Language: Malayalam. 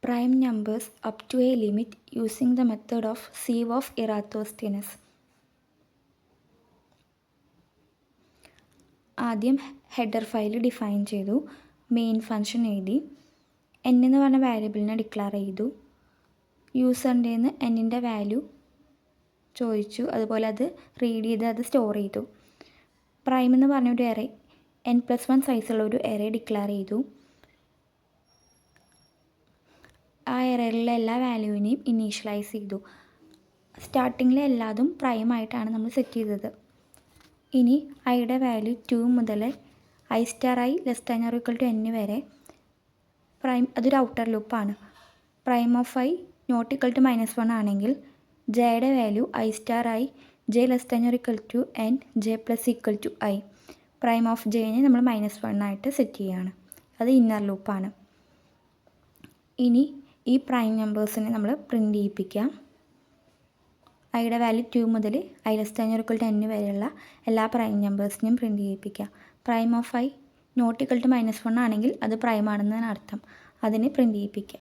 prime numbers up to a limit using the method of sieve of Eratosthenes. ആദ്യം ഹെഡർ ഫയൽ ഡിഫൈൻ ചെയ്തു, മെയിൻ ഫംഗ്ഷൻ എഴുതി, n എന്ന് പറഞ്ഞ വാരിയബിളിനെ ഡിക്ലെയർ ചെയ്തു, യൂസറിൻ്റെ നിന്ന് എന്നിൻ്റെ വാല്യൂ ചോദിച്ചു, അതുപോലെ അത് റീഡ് ചെയ്ത് അത് സ്റ്റോർ ചെയ്തു. പ്രൈം എന്ന് പറഞ്ഞൊരു എറേ n+1 സൈസുള്ള ഒരു എറേ ഡിക്ലെയർ ചെയ്തു. ആ എറയിലുള്ള എല്ലാ വാല്യൂവിനെയും ഇനീഷ്യലൈസ് ചെയ്തു. സ്റ്റാർട്ടിങ്ങിൽ എല്ലാതും പ്രൈം ആയിട്ടാണ് നമ്മൾ സെറ്റ് ചെയ്തത്. ഇനി ഐയുടെ വാല്യൂ 2 മുതൽ i സ്റ്റാർ i n വരെ പ്രൈം, അതൊരു ഔട്ടർ ലൂപ്പാണ്. Prime of i not equal to -1 ആണെങ്കിൽ ജെയുടെ value i star i j n j + i. Prime of ജെനെ നമ്മൾ -1 ആയിട്ട് സെറ്റ് ചെയ്യുകയാണ്. അത് ഇന്നർ ലൂപ്പാണ്. ഇനി ഈ പ്രൈം നമ്പേഴ്സിനെ നമ്മൾ പ്രിൻ്റ് ചെയ്യിപ്പിക്കാം. ഐയുടെ വാല്യൂ 2 മുതൽ i n വരെയുള്ള എല്ലാ പ്രൈം നമ്പേഴ്സിനെയും പ്രിൻ്റ് ചെയ്യിപ്പിക്കാം. Prime of i not equal to -1 ആണെങ്കിൽ അത് പ്രൈം ആണെന്നാണ് അർത്ഥം. അതിനെ പ്രിൻ്റ് ചെയ്യിപ്പിക്കാം.